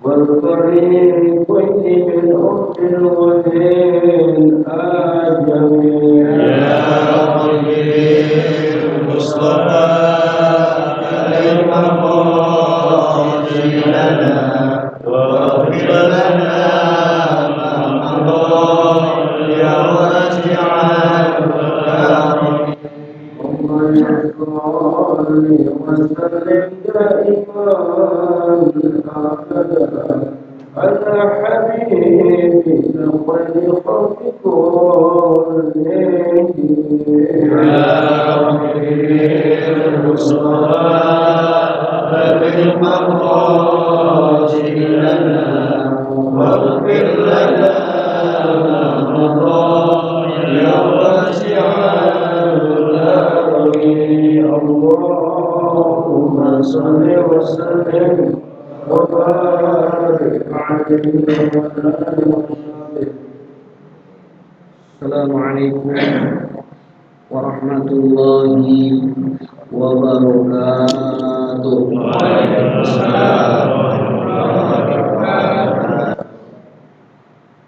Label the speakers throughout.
Speaker 1: والقرين كل من أرض ومن آجمين
Speaker 2: يا ربي المصطفى عليك قاتل لنا واغفر لنا ما مضى يا واسع الكرم
Speaker 1: اللهم صل وسلم دائما أبدا على حبيبك خير خلق كلهم
Speaker 2: يا ربي المصطفى بالمقاصد لنا واغفر لنا ما مضى يا واسع الكرم
Speaker 1: اللهم صل وسلم وبارك عليه وعلى آله وصحبه. السلام عليكم ورحمة الله وبركاته.
Speaker 2: Waalaikumsalam warahmatullahi wabarakatuh.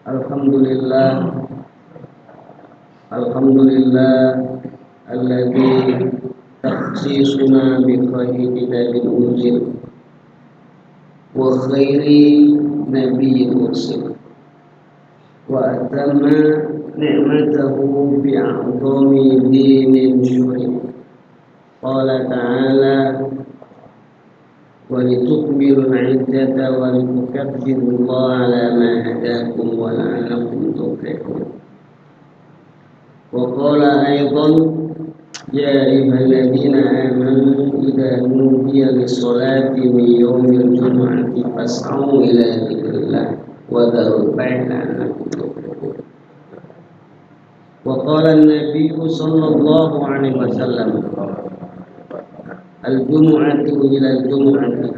Speaker 1: Alhamdulillah, alhamdulillah alladzi takhsisuna bi khairi kitabin unzil wa khairi nabiyyin ursil wa atamma ni'matahu bi a'zami dinin syuri. Qala ta'ala wa litukmilu al-iddata wa litukabbiru Allah ala ma hadakum wa la'allakum tuflihun. Wa qala aydan ya ayyuhalladzina amanu idza nudiya lis-salati min yawmil jumu'ati fas'au ila dzikrillah wa dharul bai'a la'allakum tuflihun. Wa qala an-nabiy sallallahu alaihi wasallam al-jumu'atu ila al-jumu'ati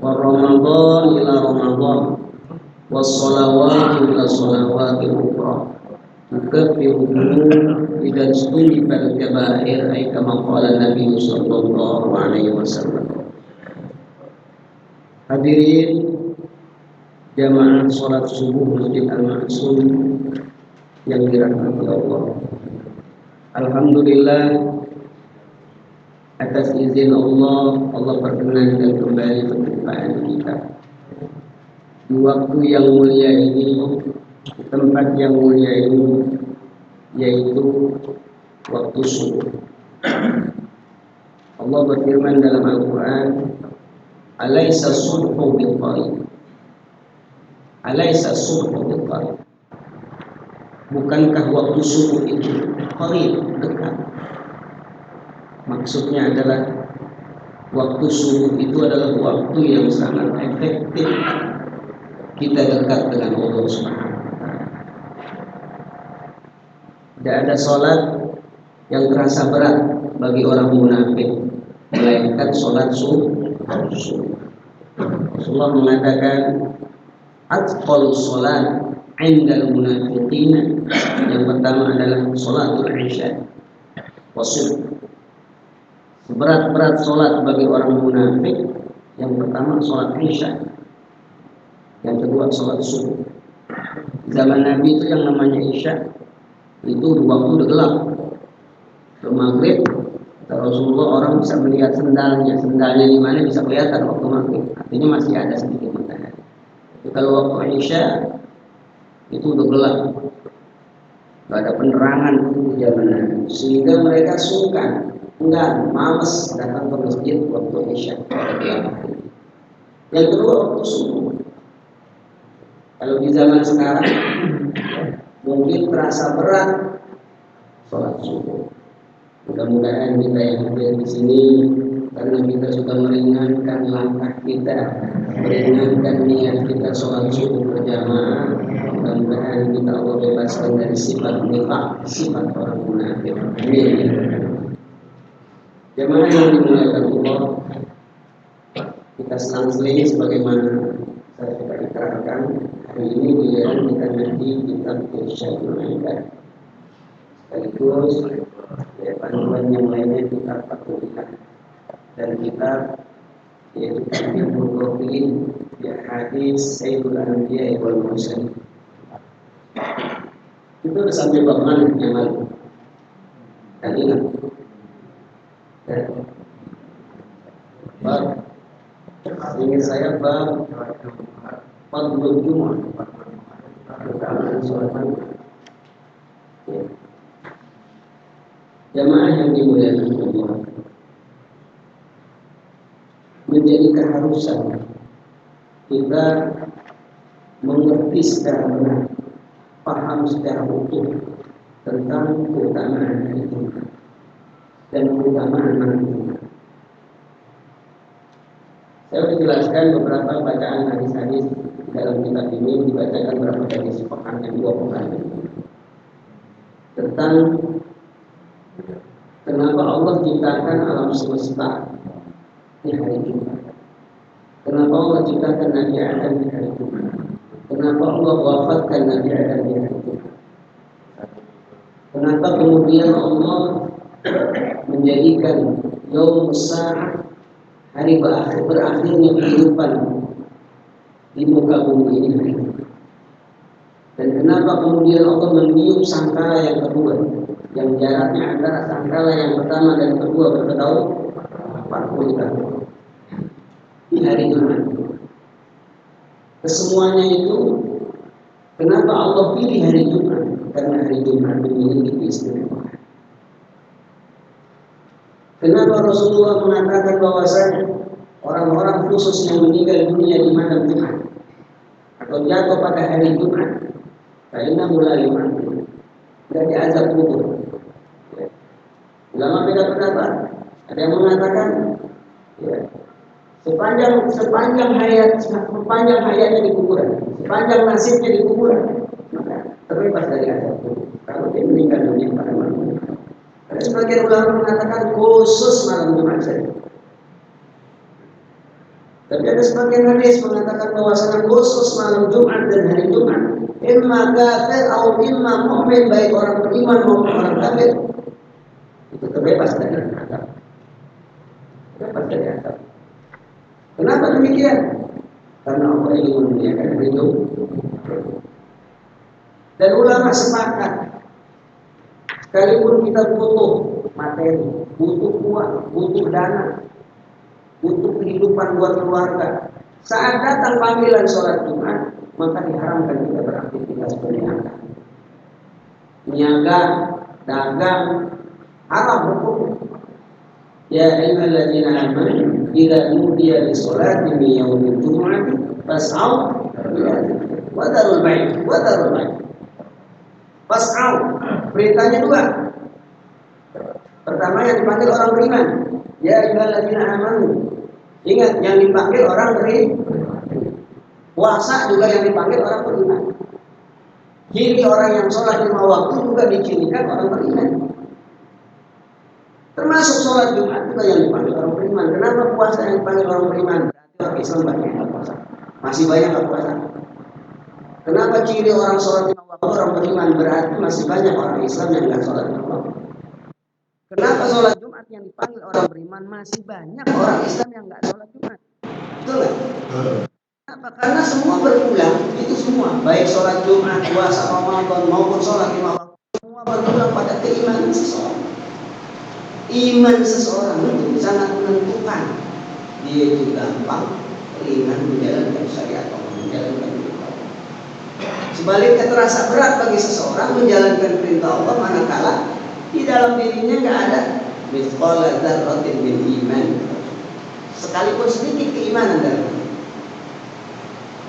Speaker 1: wa ramadan ila ramadan was salawatu ila salawati ukhra tukaffiru idza istunibat al-kaba'ir ay kama qala Nabi sallallahu alaihi wasallam. Hadirin jamaah salat subuh Masjid Al-Ma'sum yang dirahmati Allah. Alhamdulillah, atas izin Allah, Allah perkenankan kembali perjumpaan kita di waktu yang mulia ini, tempat yang mulia ini, yaitu waktu subuh. Allah berfirman dalam Al-Quran, Alaysa subhu bil qarib, Alaysa subhu bil qarib. Bukankah waktu subuh itu qarib, dekat? Maksudnya adalah waktu subuh itu adalah waktu yang sangat efektif kita dekat dengan Allah Subhanahu wa taala. Tidak ada sholat yang terasa berat bagi orang munafik melainkan sholat subuh. Rasulullah mengatakan atqalus sholat indal munafiqina, yang pertama adalah sholatul isya wasubh. Seberat-berat sholat bagi orang munafik, yang pertama sholat isya, yang kedua sholat subuh. Zaman Nabi itu yang namanya isya itu waktu udah gelap. Ke maghrib Rasulullah orang bisa melihat sendalnya di mana bisa kelihatan waktu maghrib, artinya masih ada sedikit matahari. Kalau waktu isya itu udah gelap, gak ada penerangan di zaman Nabi, sehingga mereka sungkan, enggak, males datang ke masjid waktu isya. Yang kedua waktu subuh. Kalau di zaman sekarang mungkin terasa berat sholat subuh. Mudah-mudahan kita yang hadir di sini, karena kita sudah meringankan langkah kita, meringankan niat kita sholat subuh berjamaah. Mudah-mudahan kita Allah bebaskan dari sifat nifaq, sifat orang munafik. Amin. Jamaah yang dimuliakan Allah, kita selang-seling sebagaimana saya sudah diterangkan, hari ini giliran kita nanti kitab Irsyadul Ibad. Sekaligus panduan dan yang lainnya kita patuhilah. Dan kita yaitu yang berkoordin ya hadis Sayyidul Anbiya wal Mursalin. Itu udah sampai bab mana yang lalu? Dan ingat ya. Bab ingin saya bab Fadlul Jumu'ah, keutamaan sholat Jumat. Ya. Jamaah yang dimuliakan Allah, menjadi keharusan kita mengerti secara benar, paham secara utuh tentang keutamaan hari Jumat dan keutamaan malam Jumat. Saya sudah jelaskan beberapa bacaan hadis-hadis dalam kitab ini, dibacakan beberapa kali sepekan yang 2 pekan tentang kenapa Allah ciptakan alam semesta di hari Jumat, kenapa Allah ciptakan Nabi Adam di hari Jumat, kenapa Allah wafatkan Nabi Adam di hari Jumat, kenapa kemudian Allah menjadikan Yaum Sa'ah, hari berakhirnya kehidupan di muka bumi ini, dan kenapa kemudian Allah meniup sangkala yang kedua, yang jaraknya antara sangkala yang pertama dan kedua bertahun 40 tahun di hari Jumat. Kesemuanya itu kenapa Allah pilih hari Jumat? Karena hari Jumat memiliki keistimewaan. Kenapa Rasulullah mengatakan bahwasanya orang-orang khusus yang meninggal dunia di malam Jumat atau jatuh pada hari Jumat, karena mulai mati dan diazab kubur. Ulama beda pendapat. Ada yang mengatakan ya, sepanjang hayatnya di kuburan, sepanjang nasibnya di kuburan, maka terbebas dari azab kubur kalau dia meninggal dunia pada malam Jumat. Ada sebagian ulama mengatakan khusus malam Jumat saja. Tapi ada sebagian hadis mengatakan bahwasanya khusus malam Jumat dan hari Jumat, imma kafir atau imma mukmin, baik orang beriman maupun orang kafir, itu terbebas dari azab. Terbebas dari azab. Kenapa demikian? Karena Allah ingin memuliakan hari Jumat. Dan ulama sepakat, sekalipun kita butuh materi, butuh uang, butuh dana, butuh kehidupan buat keluarga, saat datang panggilan sholat Jumat, maka diharamkan kita beraktivitas berniaga, niaga, dagang, haram hukum. Ya ayyuhalladzina amanu idza nudiya lis-sholati min yaumil jumu'ati fas'au ila dzikrillah wa dzarul bai'. Fas'au, perintahnya 2. Pertama yang dipanggil orang beriman. Ya ayyuhalladzina amanu. Ingat, yang dipanggil orang beriman. Puasa juga yang dipanggil orang beriman. Ciri orang yang sholat 5 waktu juga dicirikan orang beriman. Termasuk sholat Jumat juga yang dipanggil orang beriman. Kenapa puasa yang dipanggil orang beriman? Berarti orang Islam banyak yang puasa. Masih banyak yang puasa. Kenapa ciri orang sholat 5 waktu orang beriman? Berarti masih banyak orang Islam yang nggak sholat 5 waktu. Kenapa sholat Jumat yang dipanggil orang beriman? Masih banyak orang Islam yang nggak sholat Jumat. Betul nggak? Kenapa? Karena semua berpulang, itu semua, baik sholat Jumat, puasa Ramadan maupun sholat 5 waktu, semua berpulang pada keimanan seseorang. Iman seseorang itu sangat menentukan dia itu gampang, ringan menjalankan syariat atau menjalankan perintah Allah. Sebaliknya terasa berat bagi seseorang menjalankan perintah Allah manakala di dalam dirinya nggak ada mithqala dzarratin min iman, sekalipun sedikit keimanan dalam diri.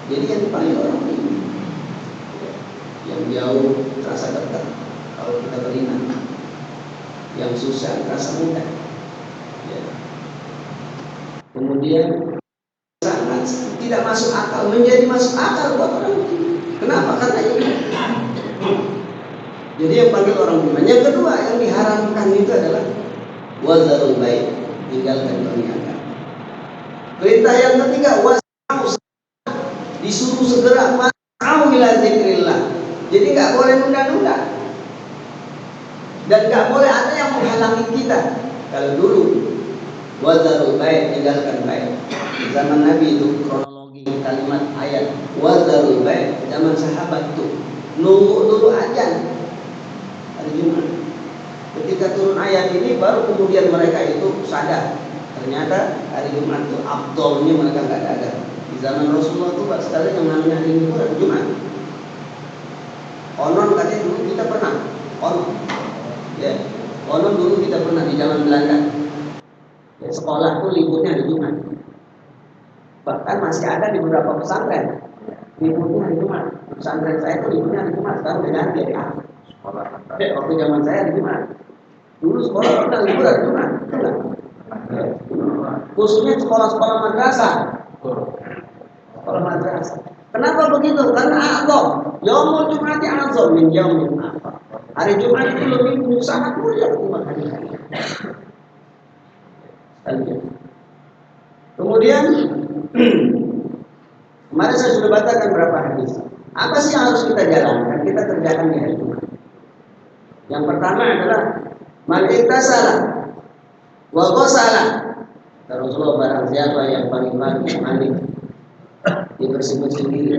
Speaker 1: Jadi yang dipanggil orang ini yang jauh terasa dekat kalau kita beriman, yang susah terasa mudah. Ya. Kemudian sangat tidak masuk akal menjadi masuk akal buat orang ini. Kenapa? Karena ini. Jadi yang panggil orang beriman. Yang kedua yang diharamkan itu adalah wazarul bai', tinggalkan berniaga. Perintah yang ketiga wasau, disuruh segera mas'au ila dzikrillah. Jadi nggak boleh nunda-nunda. Dan nggak boleh ada yang menghalangi kita. Kalau dulu wazarul bait, tinggalkan bait. Zaman Nabi itu kronologi kalimat ayat wazarul bait, zaman sahabat tuh nunggu dulu ajan hari Jumat. Ketika turun ayat ini baru kemudian mereka itu sadar ternyata hari Jumat itu afdolnya mereka nggak ada. Di zaman Rasulullah itu sekali yang namanya hari Minggu hari Jumat. Konon katanya dulu kita pernah konon, ya konon dulu kita pernah di zaman Belanda. Ya, sekolah tuh liburnya hari Jumat. Bahkan masih ada di beberapa pesantren liburnya hari Jumat. Pesantren saya tuh liburnya hari Jumat. Sekarang udah ganti ya. Waktu zaman saya hari Jumat. Dulu sekolah kita libur hari Jumat. Ya. Khususnya sekolah-sekolah madrasah. Sekolah madrasah. Kenapa begitu? Karena azam. Yaumul Jum'ati azam min yaumil akhir. Hari Jumat itu lebih sangat mulia ketimbang hari-hari. Kemudian kemarin saya sudah bacakan berapa hadis. Apa sih yang harus kita jalankan? Kita kerjakan di hari Jumat. Yang pertama adalah man iktasala wa ghasala. Rasulullah barang siapa yang pagi-pagi mandi dia bersih-bersih diri.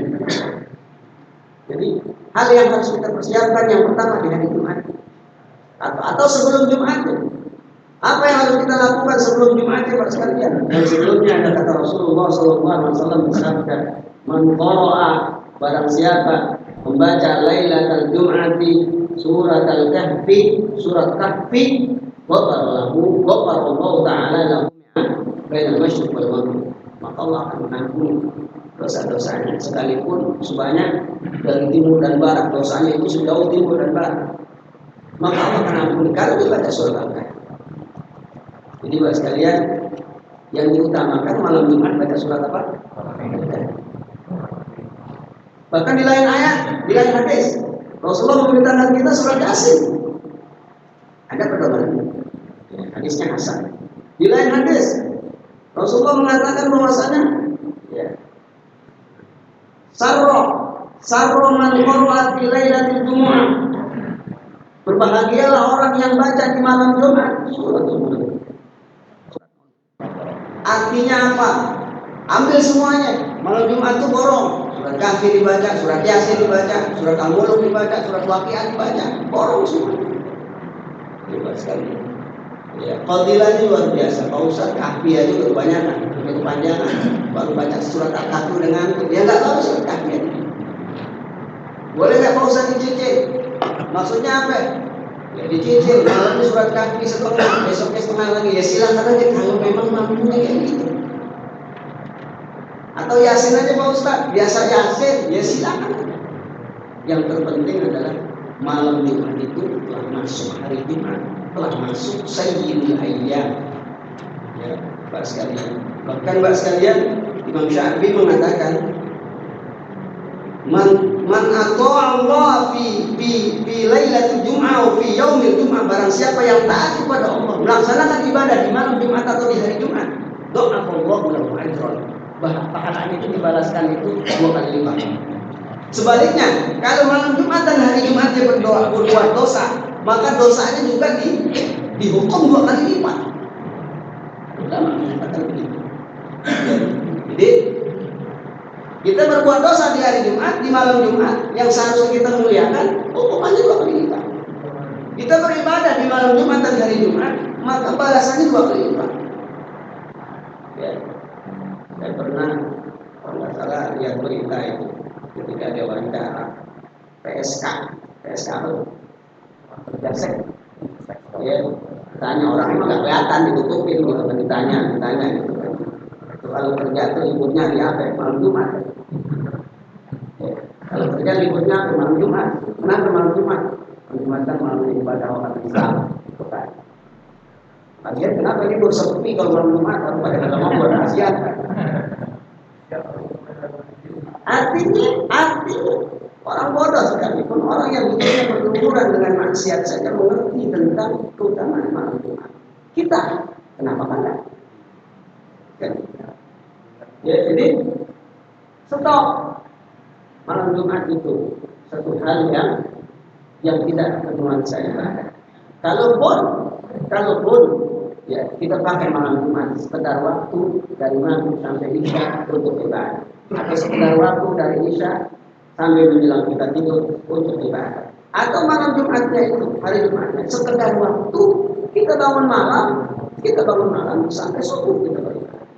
Speaker 1: Jadi hal yang harus kita persiapkan yang pertama di hari Jumat atau sebelum Jumat. Apa yang harus kita lakukan sebelum Jumat Pak sekalian? Dan sebelumnya ada kata Rasulullah SAW bersabda, "Man qara'a barang siapa membaca Lailatul Jum'ati surat Al-Kahfi, surat Kahfi, ghafara Allah Ta'ala lahu bainal masyriq wal maghrib." Maka Allah akan mengampuni dosa-dosanya sekalipun sebanyak dari timur dan barat. Dosanya itu sejauh timur dan barat. Maka Allah akan ampuni kalau dibaca surat Al-Kahfi. Jadi buat sekalian yang diutamakan malam Jumat baca surat apa? Bahkan di lain ayat, di lain hadis, Rasulullah memerintahkan kita surat Yasin. Ada pedoman. Hadisnya hasan. Di lain hadis, Rasulullah mengatakan bahwasanya sarro man qara'a fi lailatul jumu'ah. Berbahagialah orang yang baca di malam Jumat surat Jumat. Artinya apa? Ambil semuanya. Malam Jumat itu borong. Surat Kahfi dibaca, surat Yasin dibaca, surat Al-Mulk dibaca, surat Waqiah dibaca. Borong semua. Hebat sekali. Ya, fadilahnya luar biasa. Pak Ustaz Kahfi aja udah kebanyakan, udah kepanjangan. Baru baca surat Al-Kahfi dengan dia nggak tahu surat Kahfi. Boleh nggak Pak Ustaz dicicil? Maksudnya apa? Ya dicicil, malam surat Kahfi setengah, besoknya setengah lagi. Ya silakan aja kalau memang mampunya kayak gitu. Atau Yasin aja Pak Ustaz, biasa Yasin, ya silakan. Yang terpenting adalah malam Jumat itu telah masuk hari Jumat, telah masuk Sayyidul Ayyam. Ya, Pak sekalian. Bahkan Pak sekalian, Imam Syafi'i mengatakan, Man ata'a Allah fi lailatul jum'ah fi yaumil jum'ah, barang siapa yang taat kepada Allah melaksanakan ibadah di malam Jumat atau di hari Jumat, doa Allah lahu ajran, pahalanya itu dibalaskan itu 2 kali lipat. Sebaliknya, kalau malam Jumat dan hari Jumat dia berbuat dosa, maka dosanya juga dihukum 2 kali lipat. Ulama mengatakan begitu. Jadi kita berbuat dosa di hari Jumat, di malam Jumat, yang seharusnya kita muliakan, hukumannya 2 kali lipat. Kita beribadah di malam Jumat dan hari Jumat, maka balasannya 2 kali lipat. Ya, saya pernah, kalau nggak salah lihat berita itu, ketika ada wawancara PSK apa? Kerjasek. Ya, tanya orang emang nggak kelihatan, ditutupin gitu, ditanya gitu. Kalau kerja itu liburnya di apa? Malam Jumat. Ya. Kalau kerja liburnya malam Jumat. Kenapa malam Jumat? Malam Jumat kan malam ibadah orang Islam. Bukan. Lagian kenapa libur sepi kalau malam Jumat? Orang pada nggak mau buat rahasia. Artinya orang bodoh sekalipun, orang yang hidupnya berlumuran dengan maksiat saja mengerti tentang keutamaan malam Jumat. Kita kenapa enggak? Ya, jadi stop. Malam Jumat itu satu hal yang tidak bernuansa ibadah. Kalaupun ya kita pakai malam Jumat sekedar waktu dari maghrib sampai isya untuk ibadah, atau sekedar waktu dari isya sampai menjelang kita tidur untuk ibadah, atau malam Jumatnya itu hari Jumatnya sekedar waktu kita bangun malam sampai subuh kita beribadah.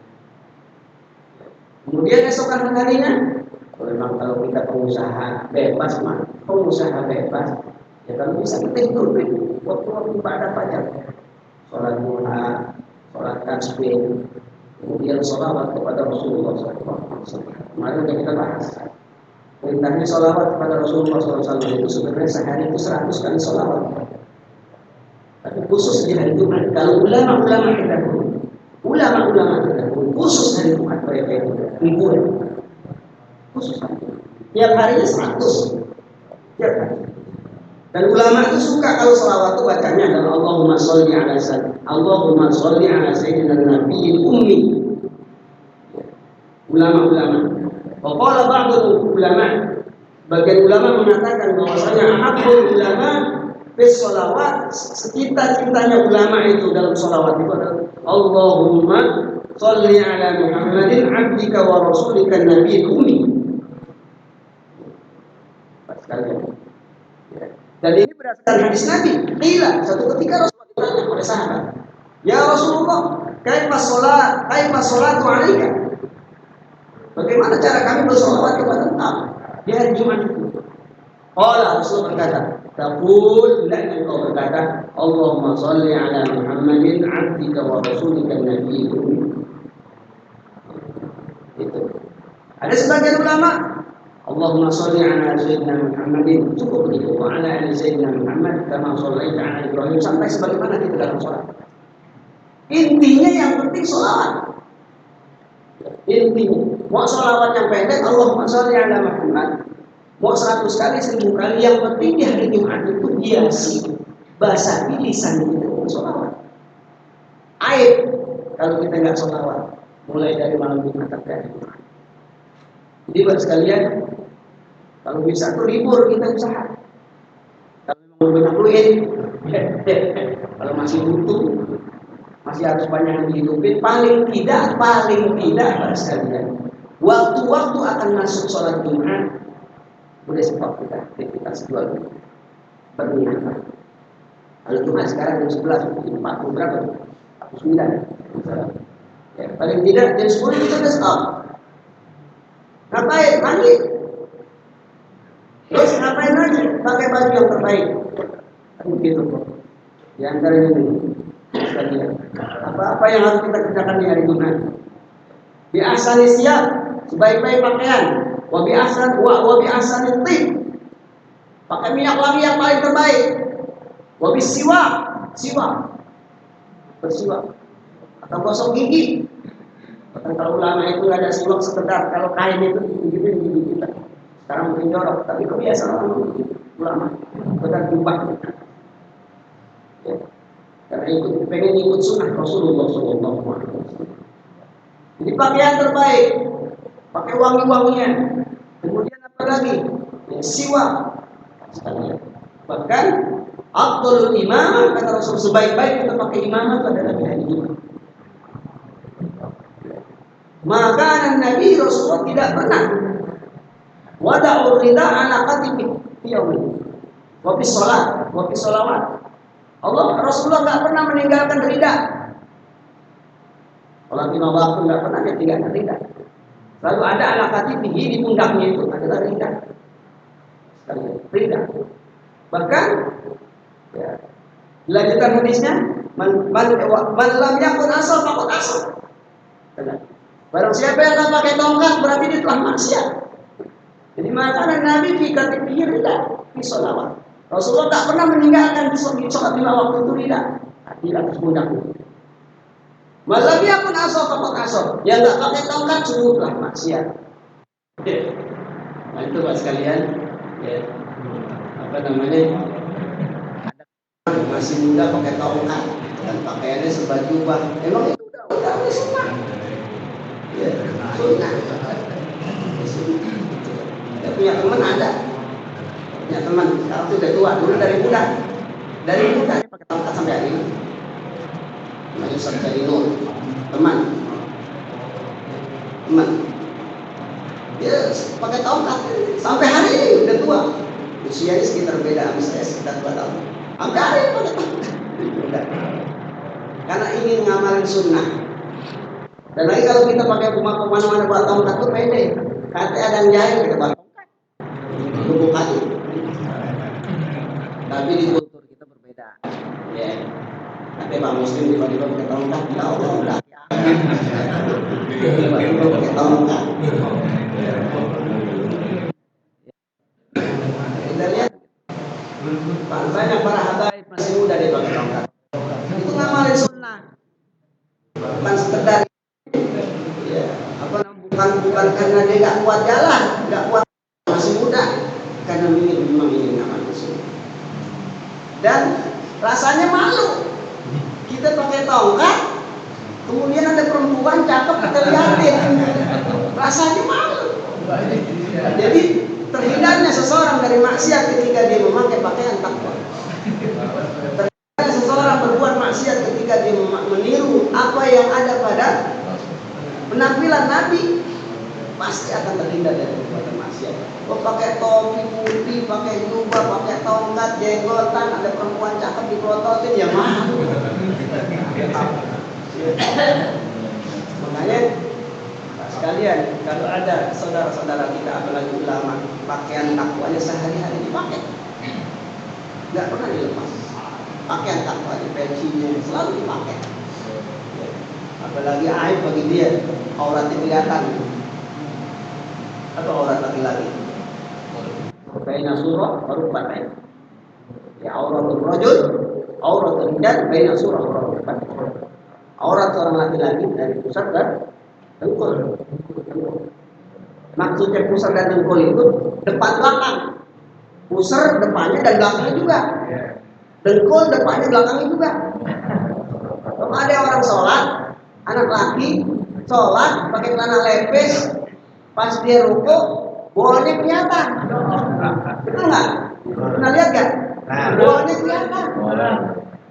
Speaker 1: Kemudian esokan harinya, memang kalau kita pengusaha bebas ya kalau bisa kita hidupin waktu-waktu ibadah pajak, sholat duha, sholat tasbih, kemudian sholawat kepada Rasulullah SAW. Kemarin kita bahas perintahnya sholawat kepada Rasulullah SAW itu sebenarnya sehari itu 100 kali sholawat. Tapi khusus di hari Jumat, kalau ulama-ulama kita khusus hari Jumat mereka itu ribuan, khusus tiap harinya 100 tiap hari. Dan ulama itu suka kalau sholawat itu bacanya adalah Allahumma sholli ala sayyidina nabiyil ummi. Ulama-ulama. Waqala ba'dul ulama, bagian ulama mengatakan bahwasanya ahabbul ulama bis sholawat, secinta-cintanya ulama itu dalam sholawat itu adalah Allahumma sholli ala Muhammadin abdika wa rasulika nabiyil ummi. Sekalian. Dan ini berdasarkan hadis Nabi. Satu ketika Rasulullah ditanya oleh sahabat, ya Rasulullah, kaifa sholatu alaika? Bagaimana cara kami bersolawat kepada engkau di hari Jumat itu? Rasulullah berkata, taqul, engkau berkata, Allahumma sholli ala Muhammadin abdika wa rasulika nabiyil ummi. Itu. Ada sebagian ulama, Allahumma sholli ala sayyidina Muhammadin, cukup begitu, wa ala ali sayyidina Muhammad kama shallaita ala Ibrahim, sampai sebagaimana kita dalam salat. Intinya yang penting sholawat. Intinya, mau sholawat yang pendek Allahumma sholli ala Muhammad, mau 100 kali 1000 kali, yang penting di hari Jumat itu biasi bahasa lisan kita sholawat. Aib kalau kita nggak sholawat mulai dari malam Jumat sampai hari Jumat. Jadi buat sekalian, kalau bisa tuh libur kita usaha. Kalau memang benar duit, kalau masih butuh, masih harus banyak yang dihidupin, paling tidak buat sekalian, waktu-waktu akan masuk sholat Jumat, udah sebab kita aktivitas jual beli berniat. Kalau Jumat sekarang jam 11, 40 berapa? 49. Ya, paling tidak jam 10 kita udah stop. Ngapain? Mandi. Terus ngapain lagi? Pakai baju yang terbaik. Begitu kok. Di antara ini sekalian. Apa-apa yang harus kita kerjakan di hari Jumat. Bi ahsani siyab, sebaik-baik pakaian. Wa bi ahsani tib. Pakai minyak wangi yang paling terbaik. Wa bi siwak, bersiwak. Atau gosok gigi. Bahkan kalau ulama itu nggak ada siwak sekedar, kalau kain itu digigit gigi kita. Sekarang mungkin jorok, tapi kebiasaan orang ulama sekedar jubah. Ya. Karena pengen ikut sunnah Rasulullah SAW. Jadi pakaian terbaik, pakai wangi-wangian. Kemudian apa lagi? Ya, siwak. Bahkan afdhalul imamah, kata Rasul, sebaik-baik kita pakai imamah adalah di hari Jumat. Maka Nabi Rasulullah tidak pernah wada'ur rida ala qatibi yaumi wa fi shalat wa fi sholawat. Rasulullah enggak pernah meninggalkan rida. Kalau lima waktu enggak pernah dia tinggalkan rida. Lalu ada ala qatibi di pundaknya itu adalah rida. Rida. Bahkan ya, dilanjutkan hadisnya, man lam yakun asal faqad asal. Barang siapa yang tak pakai tongkat berarti dia telah maksiat. Jadi makanan Nabi dikatakan rida di sholawat. Rasulullah tak pernah meninggalkan di sholat 5 waktu itu rida di atas pundaknya. Malam dia pun asal faqad asal. Yang tak pakai tongkat sungguh telah maksiat. Nah itu Pak sekalian, ya. Apa namanya? Ada masih muda pakai tongkat dan pakaiannya serba jubah. Emang itu udah sunnah. Ya, sunnah. Ya, punya teman ada. Punya teman, sekarang sudah tua, dulu dari muda dia pakai tongkat sampai hari ini. Namanya Ustaz Jarinur, teman. Dia pakai tongkat sampai hari ini udah tua. Usianya sekitar beda sama saya sekitar 2 tahun. Sampai hari ini pakai tongkat. Karena ingin ngamalin sunnah. Dan lagi kalau kita pakai kemana-mana buat tongkat tuh pede. Kata ada yang jahil kita buat tongkat. Lubuk kayu. Tapi di kultur kita berbeda. Ya. Tapi Bang Muslim tiba-tiba pakai tongkat, ya Allah udah. Tiba-tiba pakai tongkat. Kita lihat banyak para habaib masih muda dia pakai tongkat. Itu ngamalin sunnah. Bukan sekedar ya, bukan karena dia nggak kuat jalan, nggak kuat masih muda, karena memang ingin ngamalin sunnah. Dan rasanya malu kita pakai tongkat, kemudian ada perempuan cakep kita lihatin, rasanya malu. Jadi terhindarnya seseorang dari maksiat ketika dia memakai pakaian takwa. Terhindarnya seseorang berbuat maksiat ketika dia meniru apa yang ada pada penampilan Nabi, pasti akan terhindar dari perbuatan maksiat. Pakai topi putih, pakai jubah, pakai tongkat, jenggotan, ada perempuan cakep dipelototin, ya malu. Makanya sekalian, kalau ada saudara-saudara kita apalagi ulama, pakaian takwanya sehari-hari dipakai, nggak pernah dilepas. Pakaian takwanya, pecinya selalu dipakai. Apalagi aib bagi dia, auratnya kelihatan. Atau aurat laki-laki. Baina surah baru pakai. Ya auratul rajul, auratul rijal baina surah baru pakai. Aurat seorang laki-laki dari pusat dan dengkul. Maksudnya pusat dan dengkul itu depan belakang. Pusar depannya dan belakangnya juga. Dengkul depannya belakangnya juga. Kalau ada orang sholat, anak laki sholat pakai celana lepes, pas dia rukuk bolanya kelihatan. Betul nggak? Pernah lihat nggak? Bolanya kelihatan.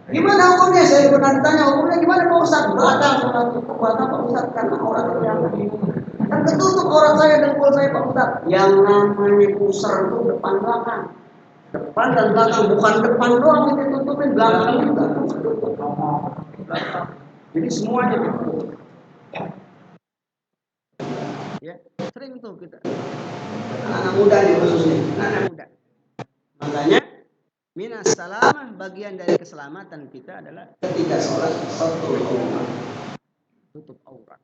Speaker 1: Gimana hukumnya? Saya pernah ditanya hukumnya gimana Pak Ustaz? Batal sholat itu batal Pak Ustaz karena aurat kelihatan. Kan ketutup aurat saya, dengkul saya Pak Ustaz. Yang namanya pusar itu depan belakang. Depan dan belakang, bukan depan doang yang ditutupin, belakang juga tutup. Jadi semuanya ditutup. Ya, sering tuh kita. Anak muda nih khususnya, anak muda. Makanya minas salamah, bagian dari keselamatan kita adalah ketika sholat satrul aurat, tutup aurat.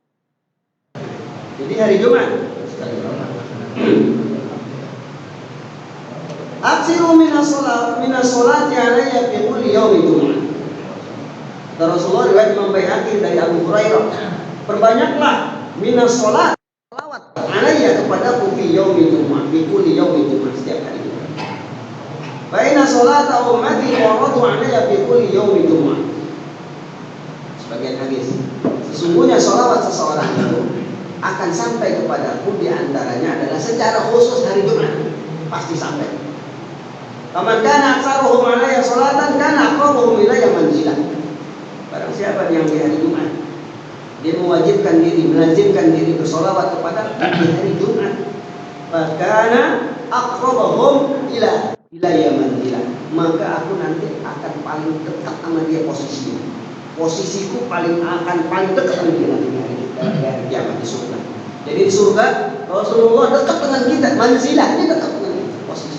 Speaker 1: Jadi hari Jumat aksiru minas sholat alayya fi kulli yaumi Jumat. Rasulullah riwayat Imam Baihaqi dari Abu Hurairah, perbanyaklah minas sholat, salawat alayya kepadaku fi yaumi Jumat, fi kulli yaumi Jumat, setiap hari. Baina sholata ummati wa radu alayya fi kulli yaumi Jumat. Sebagian hadis, sesungguhnya sholawat seseorang itu akan sampai kepadaku, di antaranya adalah secara khusus hari Jumat, pasti sampai. Kaman kana aktsaruhum alayya sholatan kana aqrabuhum ilayya manzilah. Barang siapa yang di hari Jumat dia mewajibkan diri, melazimkan diri bersolawat kepada di hari Jumat, bahkan aqrabuhum ilayya manzilah, maka aku nanti akan paling dekat sama dia posisinya. Posisiku akan paling dekat sama dia nanti di hari kiamat di surga. Jadi di surga Rasulullah dekat dengan kita, manzilahnya dekat dengan kita, posisi.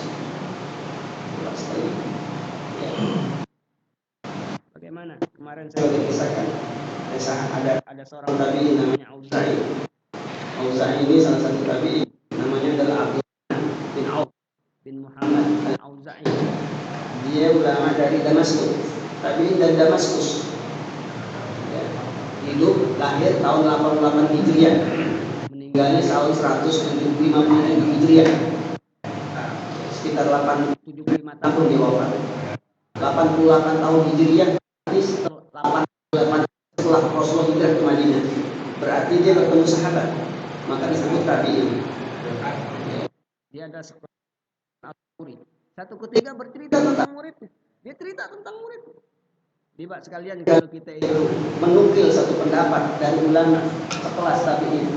Speaker 1: Bagaimana? Kemarin saya sudah kisahkan, ada seorang tabi'in namanya Auza'i. Auza'i ini salah satu tabi'in, namanya adalah Abdullah bin Auf bin Muhammad al-Auza'i. Dia ulama dari Damaskus, tabi'in dari Damaskus. Ya, hidup lahir tahun 88 Hijriah, meninggalnya tahun 150 Hijriah. Sekitar 75 tahun dia wafat. 88 tahun Hijriah, ini setelah 88 setelah Rasulullah hijrah ke Madinah. Berarti dia bertemu sahabat, maka disebut tabi'in. Dia ada murid. Satu ketika bercerita tentang muridnya. Dia cerita tentang murid. Jadi Pak sekalian, kalau kita itu menukil satu pendapat dari ulama sekelas tabi'in,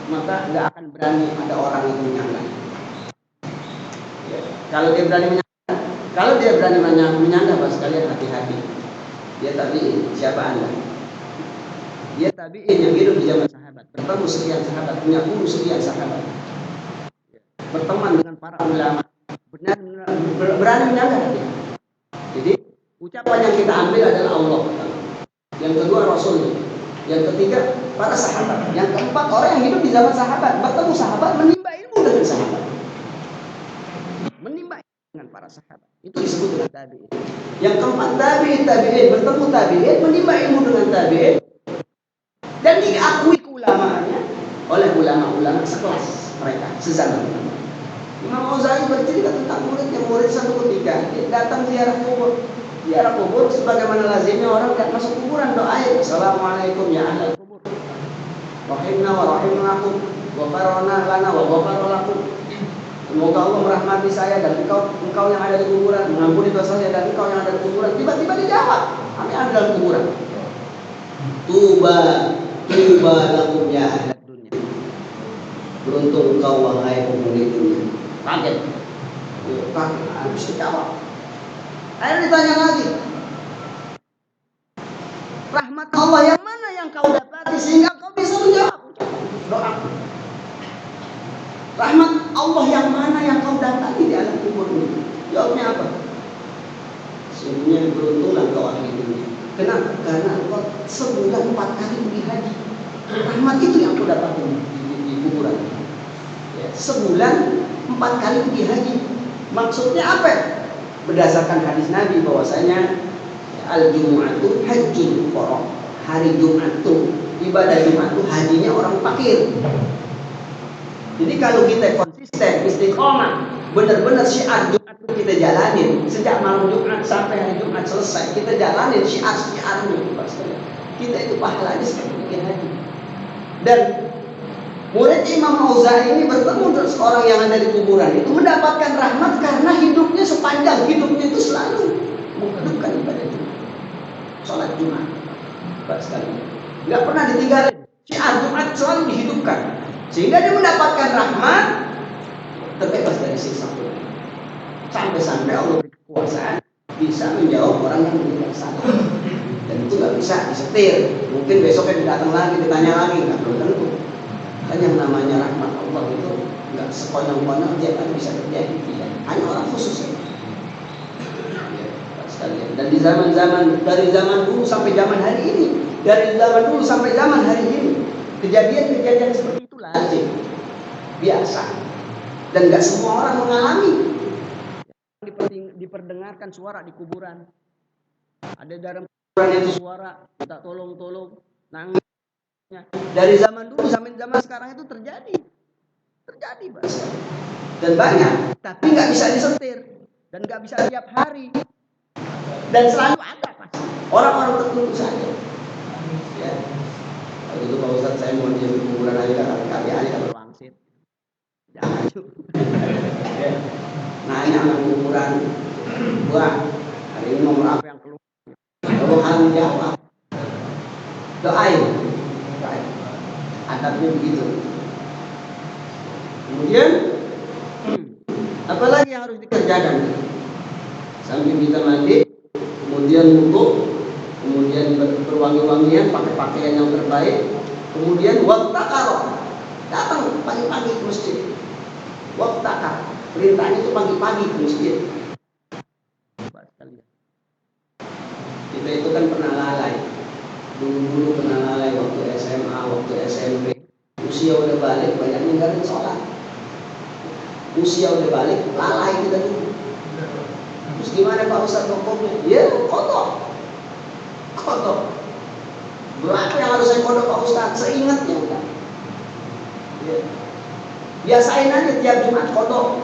Speaker 1: maka nggak akan berani ada orang yang menyanggah. Ya. Kalau dia berani menyanggah Pak sekalian, hati-hati. Dia tabi'in. Siapa Anda? Dia tabi'in yang hidup di zaman sahabat, bertemu sekian sahabat, punya guru sekian sahabat, berteman dengan para ulama, berani menyanggah dia. Jadi ucapan yang kita ambil adalah Allah, yang kedua Rasul, yang ketiga para sahabat, yang keempat orang yang hidup di zaman sahabat, bertemu sahabat, menimba ilmu dengan sahabat, menimba ilmu dengan para sahabat, itu disebut dengan tabi'in. Yang keempat tabi'in, bertemu tabi'in, menimba ilmu dengan tabi'in, dan diakui keulamaannya oleh ulama-ulama sekelas mereka sezaman. Imam Auza'i bercerita tentang murid satu ketika datang ziarah kubur sebagaimana lazimnya orang yang masuk kuburan doain, assalamualaikum ya ahlal kubur, rahimna wa rahimakum, ghafarna lana wa ghafara lakum. Semoga Allah merahmati saya dan engkau yang ada di kuburan, mengampuni dosa saya dan engkau yang ada di kuburan. Tiba-tiba dijawab, kami ada dalam kuburan. Tuba lakum ya ahlad dunya. Beruntung engkau wahai penghuni dunia. Kaget. Habis dijawab. Akhirnya ditanya lagi, rahmat Allah yang mana yang kau dapati sehingga kau bisa menjawab doa? Rahmat Allah yang mana yang kau dapati di alam kubur ini? Jawabnya apa? Sungguhnya beruntunglah kau ahli dunia. Kenapa? Karena engkau sebulan 4 kali pergi haji. Rahmat itu yang kau dapati di kuburan. Ya, sebulan 4 kali pergi haji. Maksudnya apa? Berdasarkan hadis Nabi bahwasanya al-jumu'atu hajjul fuqara. Hari Jumat itu, ibadah Jumat itu hajinya orang fakir. Jadi kalau kita konsisten, istiqomah, benar-benar syiar Jumat itu kita jalanin sejak malam Jumat sampai hari Jumat selesai, kita jalanin syiar-syiarnya, kita itu pahalanya seperti pergi haji. Dan murid Imam Auza'i ini bertemu dengan seorang yang ada di kuburan itu mendapatkan rahmat karena hidupnya sepanjang hidupnya itu selalu menghidupkan ibadah Jumat, sholat Jumat, Pak sekali, nggak pernah ditinggalin. Syiar Jumat selalu dihidupkan sehingga dia mendapatkan rahmat, terbebas dari siksa Tuhan. Sampai-sampai Allah berkekuasaan bisa menjawab orang yang meninggal salah, dan itu nggak bisa disetir. Mungkin besoknya datang lagi ditanya lagi, nggak belum tentu. Kan yang namanya rahmat Allah itu nggak sekonyong-konyong tiap hari bisa terjadi, tidak. Hanya orang khusus ya, sekalian. Dan di zaman-zaman, dari zaman dulu sampai zaman hari ini, kejadian-kejadian seperti itu lazim, biasa, dan nggak semua orang mengalami. Diperdengarkan suara di kuburan, ada dalam kuburan itu suara minta tolong, nangis. Dari zaman dulu sampai zaman sekarang itu terjadi bahasa. Dan banyak, tapi nggak bisa disetir dan nggak bisa tiap hari, dan selalu ada pasti orang-orang tertentu saja. Ya, kalau itu Pak Ustadz saya mau di kuburan aja, kami aja berwangsit, jangan juga. Ya. Nanya anak kuburan, wah hari ini nomor apa yang keluar? Kalau kalian jawab, doain. Adabnya begitu. Kemudian apalagi yang harus dikerjakan? Sambil kita mandi, kemudian wudu, kemudian berwangi-wangian, pakai pakaian yang terbaik, kemudian waqtaqar, datang pagi-pagi ke masjid. Waqtaqar, perintahnya itu pagi-pagi ke masjid. Kita itu kan pernah lalai. Dulu pernah lalai waktu SMA, waktu SMP. Usia udah balik, banyak ninggalin sholat. Usia udah balik, lalai kita dulu. Terus gimana Pak Ustadz hukumnya? Ya kodok. Berapa yang harus saya kodok Pak Ustadz? Seingatnya kan. Ya. Biasain aja tiap Jumat kodok.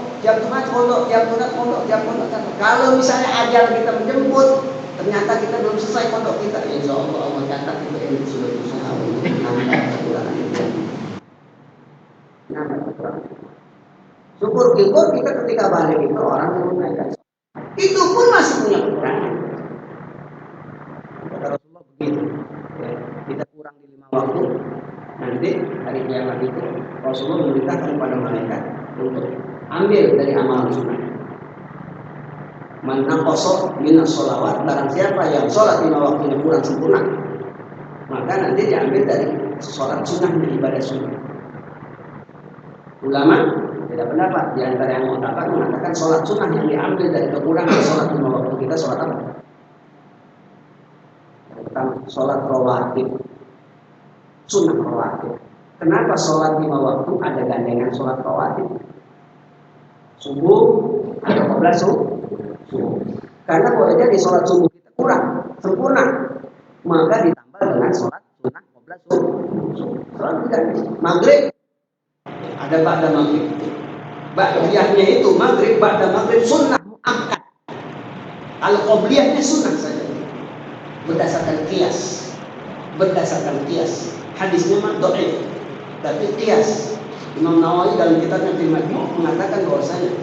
Speaker 1: Kalau misalnya ajal kita menjemput, ternyata kita belum selesai kodok kita, insya Allah catat itu yang sudah berusaha untuk menambah kekurangan itu. Syukur kita ketika balik itu orang yang menunaikan, itu pun masih punya kekurangan. waktu nanti hari kiamat itu Rasulullah memerintahkan kepada malaikat untuk ambil dari amalan sunnah. Man naqasa minas sholawat, barang siapa yang sholat lima waktunya kurang sempurna, maka nanti diambil dari sholat sunnah, ibadah sunnah. Ulama beda pendapat, di antara yang mengatakan sholat sunnah yang diambil dari kekurangan sholat lima waktu kita sholat apa? Pertama, sholat rawatib, sunnah rawatib. Kenapa sholat lima waktu ada gandengan sholat rawatib? Subuh atau qabla subuh? Karena boleh jadi sholat subuh kita kurang sempurna, maka ditambah dengan sholat sunnah qabla subuh. Sholat diganti. Maghrib ada ba'da maghrib. Ba'diyahnya itu maghrib, ba'da maghrib sunnah muakkad. Kalau qobliyahnya sunnah saja. Berdasarkan qiyas. Hadisnya mah dhaif. Tapi qiyas. Imam Nawawi dalam kitabnya Fil Majmu' mengatakan bahwasanya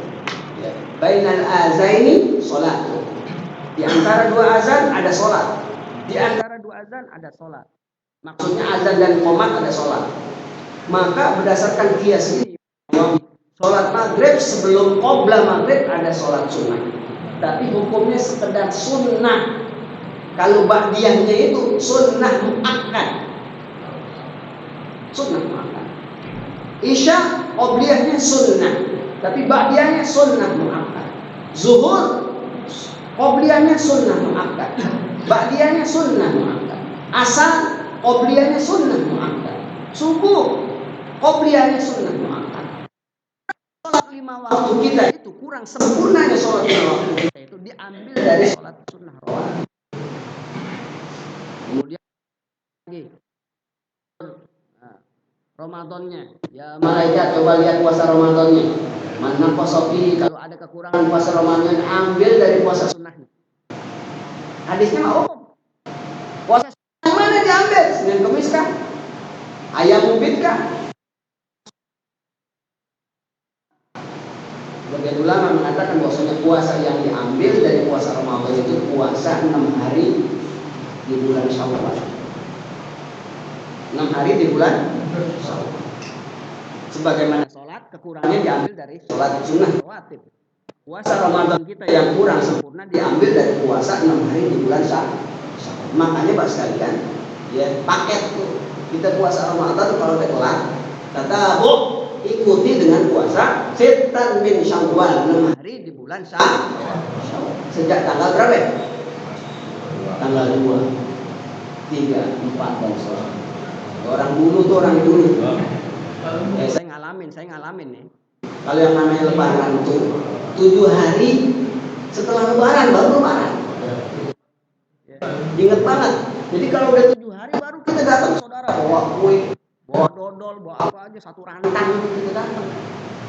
Speaker 1: bainal azaini salat. Di antara dua azan ada salat. Maksudnya azan dan qomat ada salat. Maka berdasarkan qiyas ini, salat maghrib sebelum qabla maghrib ada salat sunnah. Tapi hukumnya sekedar sunnah. Kalau ba'diyahnya itu sunnah muakkad. Isya qabliyahnya sunnah, tapi ba'diyahnya sunnah muakkad. Zuhur qabliyahnya sunnah muakkad, ba'diyahnya sunnah muakkad. Asar qabliyahnya sunnah muakkad. Subuh qabliyahnya sunnah muakkad. Sholat lima waktu kita itu kurang sempurnanya sholat lima waktu kita itu diambil dari sholat sunnah rawatib. Kemudian lagi Ramadannya, ya malaikat coba lihat puasa Ramadannya. Mana kosofi, kalau ada kekurangan puasa Ramadan ambil dari puasa sunnahnya. Hadisnya mah umum. Puasa sunnah mana diambil? Senin Kamis kah? Ayam ubid kah? Sebagian ulama mengatakan bahwasanya puasa yang diambil dari puasa Ramadan itu puasa 6 hari di bulan Syawal. 6 hari di bulan Syawal. Sebagaimana sholat, kekurangannya diambil dari sholat sunnah rawatib. Puasa Ramadan kita yang kurang sempurna diambil dari puasa 6 hari di bulan Syawal. Makanya Pak sekalian, ya paket tuh. Kita puasa Ramadan kalau udah kelar, kata Bu, ikuti dengan puasa Sittan min Syawal, 6 hari di bulan Syawal. Sejak tanggal berapa? Tanggal 2, 3, 4 dan seterusnya. Orang dulu. Saya ngalamin nih. Kalau yang namanya lebaran tuh 7 hari setelah lebaran baru lebaran. Ingat banget. Jadi kalau udah 7 hari baru kita datang saudara bawa kue, bawa dodol, bawa apa aja satu rantang kita datang.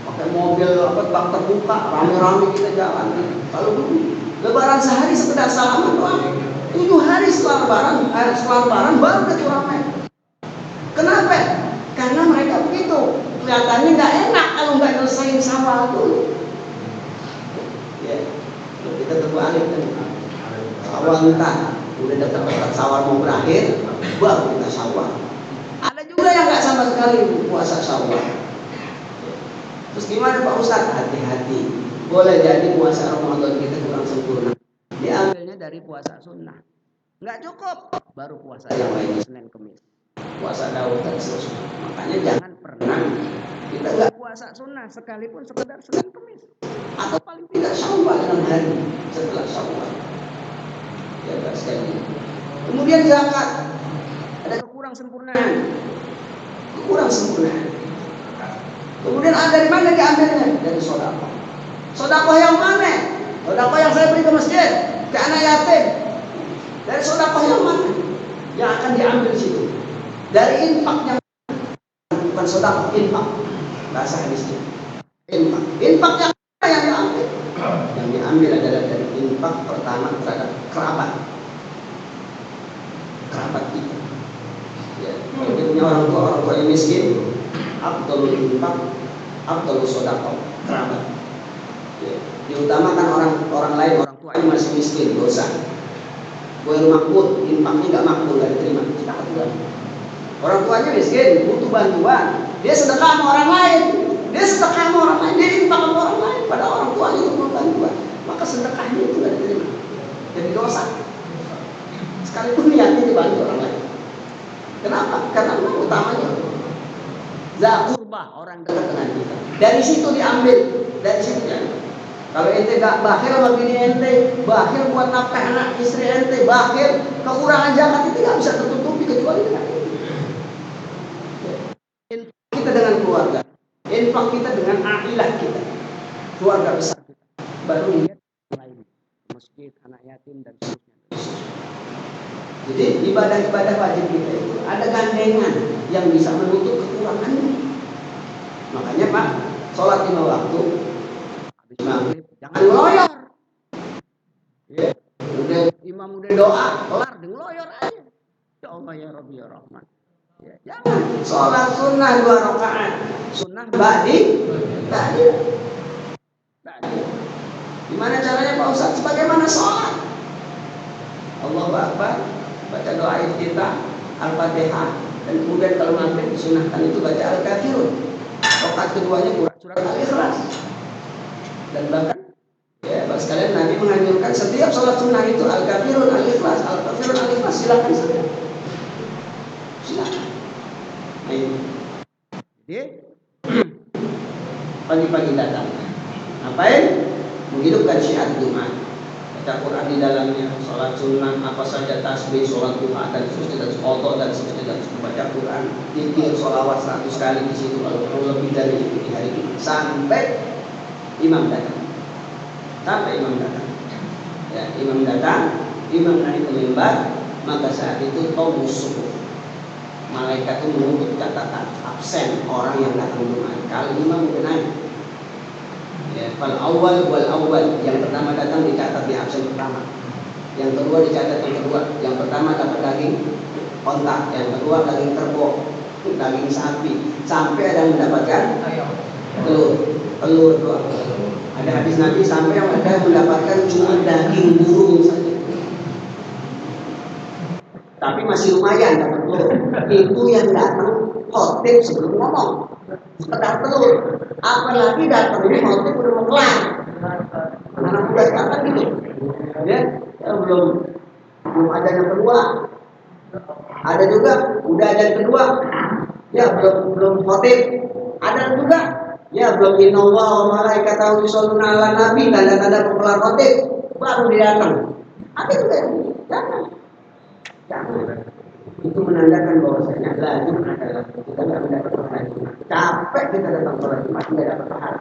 Speaker 1: Pakai mobil bak terbuka, rame-rame kita jalan. Kalau dulu lebaran sehari sekedar salaman doang. 7 hari setelah lebaran baru udah tuh ramai. Kenapa? Karena mereka begitu. Kelihatannya nggak enak kalau nggak nyelesain Syawal dulu. Ya, kita terbalik kan. Syawal entah udah dekat Syawal mau berakhir, baru kita Syawal. Ada juga yang nggak sama sekali puasa Syawal. Terus gimana Pak Ustadz? Hati-hati. Boleh jadi puasa Ramadan kita kurang sempurna. Diambilnya dari puasa sunnah. Nggak cukup, baru puasa yang lainnya Senin Kamis. Puasa Daud dan seterusnya. Makanya jangan pernah kita nggak puasa sunnah sekalipun sekedar Senin Kamis atau paling tidak Syawal 6 hari setelah Syawal. Ya Pak sekali. Kemudian zakat ada kekurang sempurnaan. Kemudian dari mana diambilnya? Dari sedekah. Sedekah yang mana? Sedekah yang saya beri ke masjid, ke anak yatim. Dari sedekah yang mana? Yang akan diambil situ. Dari infak yang bukan sedekah, infak. Bahasa hadisnya. Infak yang mana yang diambil? Yang diambil adalah dari infak pertama terhadap kerabat kita. Ya, kalau dia punya orang tua yang miskin, afdhalul infak, afdhalus sedekah, kerabat. Ya, diutamakan orang lain, orang tua yang masih miskin, dosa. Gue makbul, infaknya nggak makbul, nggak diterima, kita ketulah. Orang tuanya miskin, butuh bantuan. Dia sedekah sama orang lain. Dia sedekah sama orang lain. Dia infak sama orang lain. Padahal orang tuanya itu butuh bantuan. Maka sedekahnya itu tidak diterima. Jadi dosa. Sekalipun niatnya dibantu orang lain. Kenapa? Karena memang utamanya zakurba, orang dekat dengan kita. Dari situ diambil. Dari situ diambil. Kalau ente gak bakhil sama bini ente, bakhil buat nafkah anak istri ente, bakhil, kekurangan zakat itu gak bisa tertutupi kecuali dengan ini. Infak kita dengan keluarga, infak kita dengan ailah kita, keluarga besar kita. Baru lihat lain, masjid, anak yatim dan seterusnya. Jadi ibadah-ibadah wajib kita itu ada gandengan yang bisa menutup kekurangannya. Makanya Pak, sholat 5 waktu, habis maghrib jangan ngeloyor. Ya, udah imam udah doa, kelar ngeloyor aja. Ya Allah ya Rabbi ya Rahman. Ya, jangan sholat sunnah 2 rakaat, sunnah ba'di. Gimana caranya Pak Ustaz? Sebagaimana sholat. Allahu Akbar, baca doa iftitah, Al-Fatihah, dan kemudian kalau maghrib disunahkan itu baca Al-Kafirun. Rakaat keduanya surat Al-Ikhlas. Dan bahkan ya, Bapak sekalian Nabi menganjurkan setiap sholat sunnah itu Al-Kafirun, Al-Ikhlas, Al-Kafirun, Al-Ikhlas, silakan saja. Silakan. Jadi pagi-pagi datang. Ngapain? Menghidupkan syiar Jumat. Baca Quran di dalamnya, sholat sunnah, apa saja tasbih, sholat duha dan seterusnya dan qadha dan seterusnya dan baca Quran, zikir, sholawat 100 kali di situ kalau lebih dari itu di hari Jumat sampai imam datang. Ya, imam datang, imam naik ke mimbar, maka saat itu tawus subuh. Malaikat itu menuntut catatan absen orang yang datang Jumat. Kalau imam udah naik, ya, fal awal wal awal, yang pertama datang dicatat di absen pertama, yang kedua dicatat yang kedua, yang pertama dapat daging ontak, yang kedua daging kerbau, daging sapi, sampai ada yang mendapatkan telur doang. Ada hadis Nabi sampai yang ada mendapatkan cuma daging burung saja, tapi masih lumayan dapat telur. Itu yang datang khotib sebelum ngomong sekedar telur, apalagi datangnya khotib udah mau kelar. Anak muda sekarang gitu ya, belum ada yang kedua, ada juga udah ada yang kedua ya, belum khotib, ada juga ya belum innallaha wa malaikatahu yusholluna 'alan nabi, tanda-tanda pengkelar khotib baru dia datang. Ada juga yang jangan. Itu menandakan bahwasanya lajur adalah kita nggak mendapat pahala. Capek kita datang sholat Jumat nggak dapat pahala.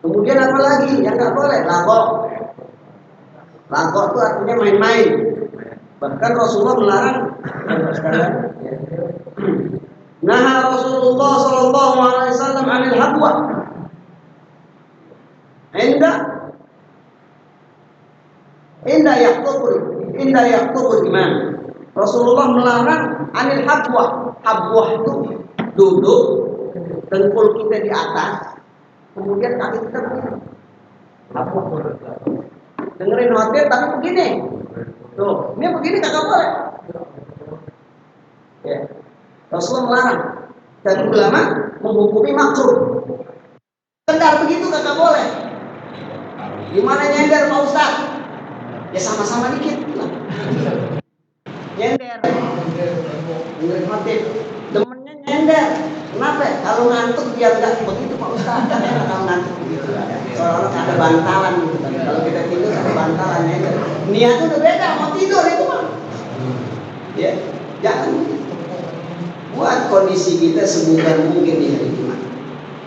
Speaker 1: Kemudian apa lagi yang nggak boleh? Lagok. Lagok itu artinya main-main. Bahkan Rasulullah melarang. Nah, Rasulullah Shallallahu Alaihi Wasallam anil habwa. Indah yaktubul imam. Rasulullah melarang anil habwa. Habwa itu duduk, dengkul kita di atas, kemudian kaki kita begini. Habwa. Dengerin khotib tapi begini. Tuh, ini begini kagak boleh. Ya. Rasulullah melarang. Dan ulama menghukumi makruh. Kendar begitu kagak boleh. Gimana nyender Pak Ustaz? Ya sama-sama dikit. Nyender. Dengerin khotib. Demennya nyender. Kenapa? Kalau ngantuk biar enggak begitu Pak Ustaz. Kalau ngantuk begitu ada. Seolah-olah ada bantalan gitu. Kalau kita tidur ada bantalan nyender. Niatnya udah beda, mau tidur itu mah. Ya, jangan. Buat kondisi kita semudah mungkin di hari Jumat.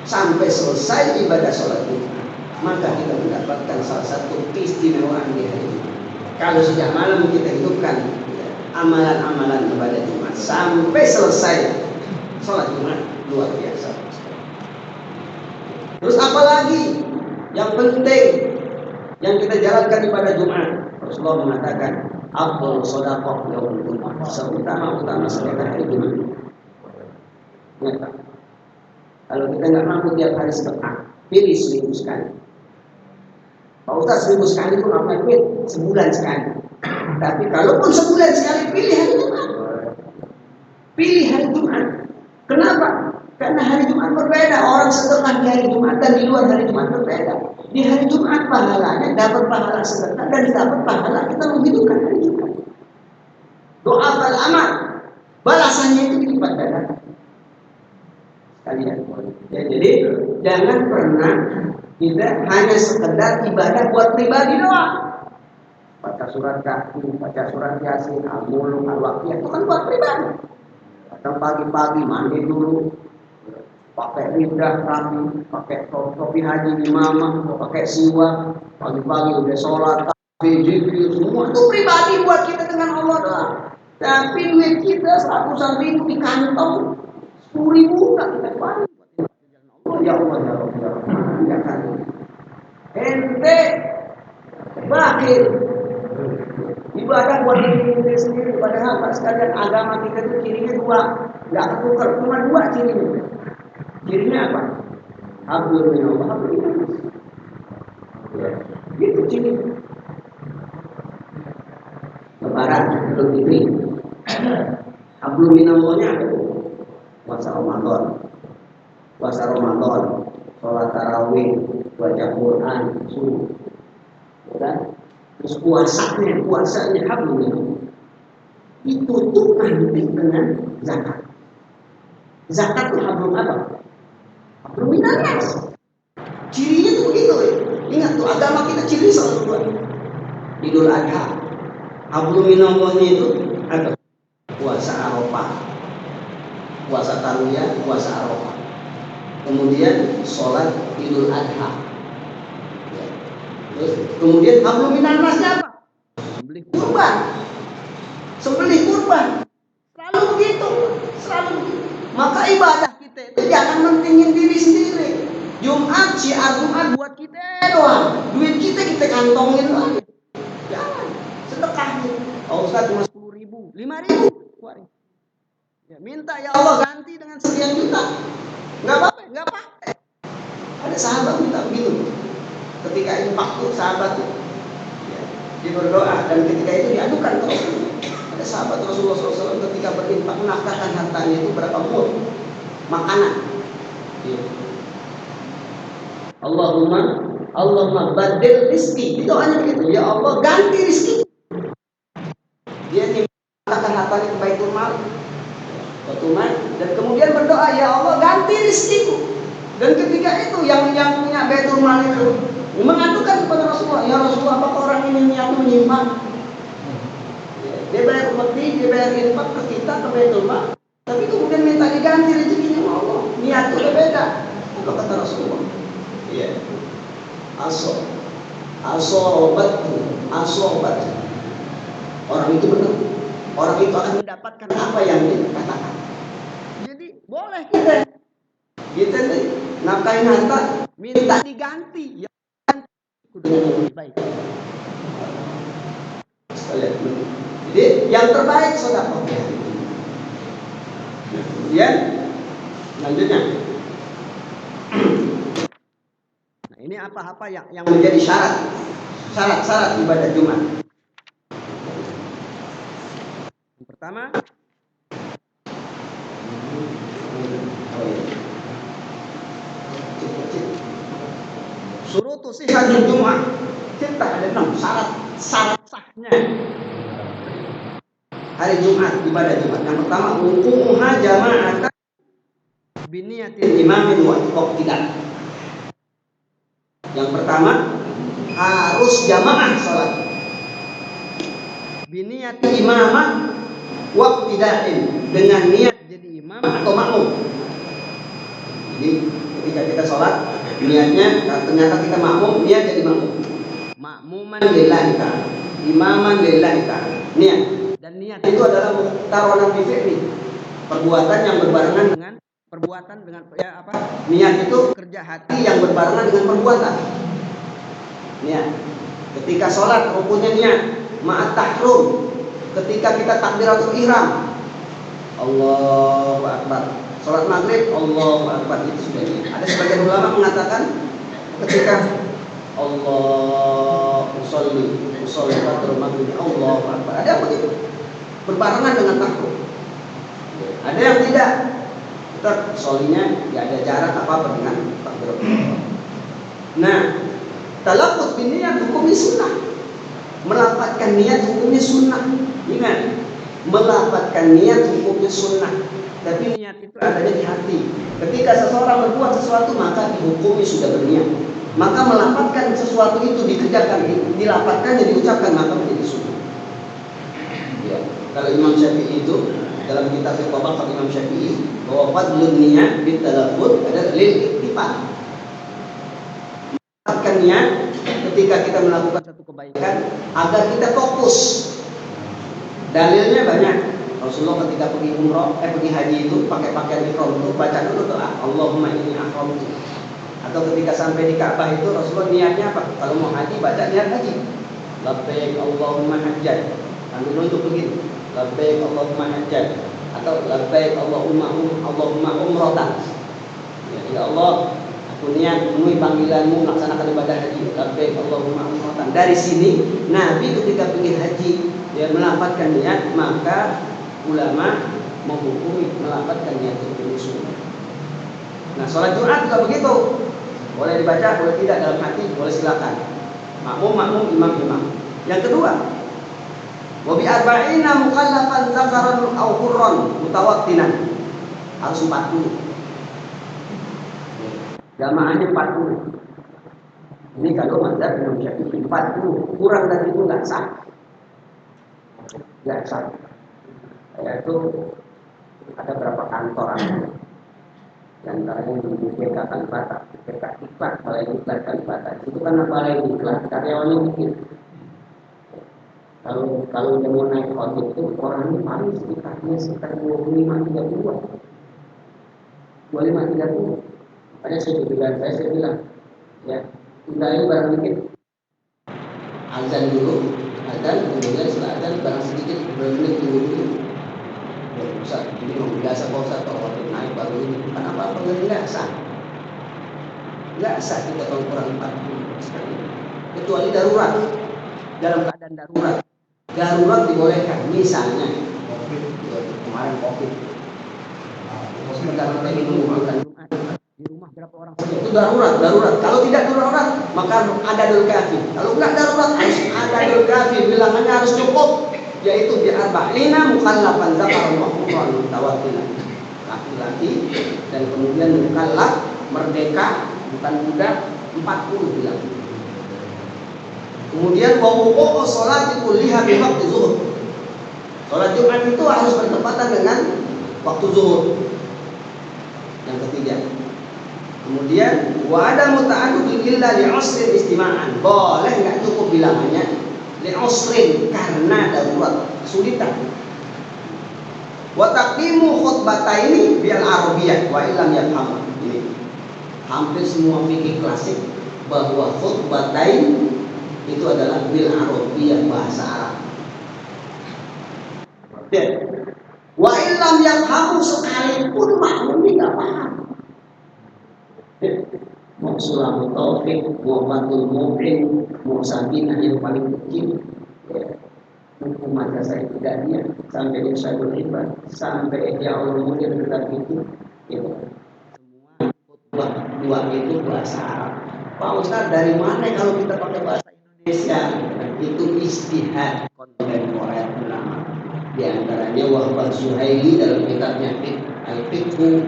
Speaker 1: Sampai selesai ibadah sholat Jumat, maka kita mendapatkan salah satu keistimewaan di hari Jumat. Kalau sejak malam kita hidupkan amalan-amalan kepada Jumat sampai selesai sholat Jumat, luar biasa. Terus apa lagi yang penting yang kita jalankan pada Jumat? Rasulullah mengatakan, afdhalus shadaqah yaumul Jumat, seutama-utama sedekah hari Jumat. Ya, kalau kita nggak mampu tiap hari sedekah, pilih seminggu sekali. Pak Ustaz, seminggu sekali itu ngapain duit? Sebulan sekali. Tapi kalaupun sebulan sekali, pilih hari Jumat. Pilih hari Jumat. Kenapa? Karena hari Jumat berbeda. Orang sedekah di hari Jumat dan di luar hari Jumat berbeda. Di hari Jumat pahalanya dapat pahala sedekah dan dapat pahala kita menghidupkan hari Jumat. Doa fal amal, balasannya itu dilipat ganda. Sekalian. Ya, jadi jangan pernah kita hanya sekedar ibadah buat pribadi doang. Baca surat Kahfi, baca surat Yasin, Al-Mulk, Al-Waqiah itu kan buat pribadi. Datang pagi-pagi mandi dulu, pakai lidah rapi, pakai topi haji imamah, pakai siwak, pagi-pagi udah sholat, zikir, semua itu pribadi buat kita dengan Allah doang. Tapi duit kita 100-an ribu di kantong, 10.000 nggak kita keluarin. Ya Allah, ya Allah, ya Allah, ya kan. Ente bakir ibadah buat diri sendiri, padahal pas sekalian agama kita itu cirinya dua, nggak ketukar, cuma dua cirinya. Cirinya apa? Hablum minallah, hablum minannas. Ya, itu cirinya. Lebaran, Idul Fitri. Hablum minallahnya apa itu? Puasa Ramadan. Puasa Ramadan, sholat tarawih, baca Quran, subuh. Ya. Terus puasanya hablum minallah. Ditutup nanti dengan zakat. Zakat itu hablum apa? Hablum minannas. Cirinya tuh begitu. Ingat tuh, agama kita ciri selalu dua. Idul Adha. Hablum minallahnya itu apa? Puasa Arafah, puasa Tarwiyah, puasa Arafah. Kemudian sholat Idul Adha. Terus kemudian hablum minannasnya apa? Sembelih kurban. Sembelih kurban. Selalu begitu, selalu begitu. Maka ibadah kita itu jangan mentingin diri sendiri. Jumat, syiar Jumat buat kita doang. Duit kita kantongin lagi. Jangan. Sedekahnya. Oh Ustaz cuma 10.000, 5.000. Keluarin. Ya, minta ya Allah ganti dengan sekian juta. Enggak apa-apa, enggak apa-apa. Ada sahabat minta begitu. Ketika infak tuh sahabat tuh, ya, dia berdoa dan ketika itu diadukan ke Rasulullah. Ada sahabat Rasulullah SAW ketika berinfak menafkahkan hartanya itu berapa mud makanan. Ya. Allahumma badil rizki. Itu hanya begitu. Ya Allah ganti rizki. Dia menafkahkan hartanya ke Baitul Mal. Dan kemudian berdoa, ya Allah ganti rizkiku. Dan ketika itu yang punya Baitul Mal itu mengadukan kepada Rasulullah, ya Rasulullah, apakah orang ini niatnya menyimpang? Dia bayar upeti, dia bayar infak ke kita ke Baitul Mal, tapi kemudian minta diganti rezekinya Allah. Niatnya udah beda. Apa kata Rasulullah? Iya. Asobat. Orang itu benar. Orang itu akan mendapatkan apa yang dia katakan. Jadi boleh kita nafkahin harta, minta diganti, ya dengan yang lebih baik. Jadi yang terbaik sedekah. Kemudian selanjutnya, nah ini apa-apa yang menjadi syarat ibadah Jumat. Yang pertama, surutu sihhatul Jumat. Kita ada 6 syarat sahnya hari Jumat, ibadah Jumat. Yang pertama, wuqu'uha jama'atan biniyatil imamin wa iqtidah. Yang pertama, harus jamaah salat biniyatil imamah wa iqtidahin, dengan niat jadi imam atau makmum. Jadi ketika kita sholat, niatnya ternyata kita makmum, niat jadi makmum. Makmuman lillahi ta'ala, imaman lillahi ta'ala. Niat. Dan niat itu adalah muqtaronan bi fi'li. Perbuatan yang berbarengan dengan perbuatan dengan Niat itu kerja hati yang berbarengan dengan perbuatan. Niat. Ketika sholat rukunnya niat, ma'at tahrum. Ketika kita takbiratul ihram, Allahu Akbar. Sholat maghrib, Allahu Akbar, itu sudah niat. Ada sebagian ulama mengatakan ketika Allah usolli fadr maghrib, Allahu Akbar, ada begitu berbarengan dengan tahrum. Ada yang tidak. Tetap solinya nggak ada jarak apa-apa dengan takbiratul. Nah, talaffuz bin niat hukumnya sunnah. Melafadzkan niat hukumnya sunnah. Ingat, melafadzkan niat hukumnya sunnah. Tapi niat itu adanya di hati. Ketika seseorang berbuat sesuatu maka dihukumi sudah berniat. Maka melafadzkan sesuatu itu dikerjakan, dilafadzkan dan diucapkan maka menjadi sunnah. Ya. Kalau Imam Syafi'i itu dalam kitab Fiqh Bapak Imam Syafi'i bahwa fadlun niat bitalaffuz adalah lil iktifah. Melafadzkan niat ketika kita melakukan satu kebaikan agar kita fokus. Dalilnya banyak. Rasulullah ketika pergi umroh, pergi haji itu pakai pakaian ihram itu baca dulu doa Allahumma inni ahramtu. Atau ketika sampai di Ka'bah itu Rasulullah niatnya apa? Kalau mau haji baca niat haji. Labbaik Allahumma hajjan. Sambil nunduk begitu. Labbaik Allahumma hajjan. Atau labbaik Allahumma umratan. Ya Allah, aku niat memenuhi panggilanmu melaksanakan ibadah haji. Labbaik Allahumma umratan. Dari sini Nabi ketika pergi haji dia melafadzkan niat, maka ulama menghukumi melafadzkan niat itu sunnah. Nah, sholat Jumat juga begitu. Boleh dibaca, boleh tidak dalam hati, boleh silakan. Makmum, imam. Yang kedua, wa bi arba'ina mukallafan zakaran aw hurran mutawattinan. Harus 40. Jamaahnya 40. Ini kalau mazhab Imam Syafi'i 40. Kurang dari itu enggak sah. Enggak sah. Yaitu ada berapa kantor yang antaranya di BPK Kalibata, BPK Iklan, Balai Diklat Kalibata. Itu karena Balai Diklat karyawannya dikit. Kalau dia mau naik ojek itu orangnya paling sekitar 25-30. Makanya saya bilang, ya, tinggalin barang dikit. Azan dulu, kemudian setelah azan barang sedikit, bermenit tunggu. Ya, Ustaz, ini memang biasa Pak Ustaz, kalau waktu naik baru ini. Kenapa? Enggak sah. Enggak sah kita kalau kurang 40 sekali. Kecuali darurat. Dalam keadaan darurat dibolehkan. Misalnya kemarin COVID. Sebentar kita ingin mengumpulkan Jumat di rumah berapa orang saja. Itu darurat. Kalau tidak darurat, maka ada dalil kafi. Kalau enggak darurat, ada dalil kafi. Bilangannya harus cukup. Yaitu bi arba'ina mukallafan zakaran wa hurran mutawattilan. Laki-laki dan kemudian mukallaf merdeka bukan budak 40 bilang. Kemudian wa wuqu'u sholati kulliha bi waqti zuhur. Salat Jumat itu harus bertepatan dengan waktu zuhur. Yang ketiga. Kemudian wa ada muta'addud illa li 'usrin istima'an. Boleh enggak cukup bilangannya? Li'usrin karena darurat kesulitan. Wa taqdimu khutbataini bil arabiyyah wa illam yafham. Ini hampir semua fikih klasik bahwa khutbatain itu adalah bil arabiyyah bahasa Arab. Wa illam yafhamu sekalipun makmum tidak paham. Mau Suratul Taufik, mau Fathul Mubin, mau Sabinah yang paling kecil, buku madrasah ibtidaiyah sampai Irsyadul Ibad, sampai Ihya Ulumuddin tetap itu, ya. Semua khutbah dua itu bahasa Arab. Pak Ustaz, dari mana kalau kita pakai bahasa Indonesia? Itu istihad kontemporer ulama. Di antaranya Wahbah Zuhaili dalam kitabnya Al-Fiqhu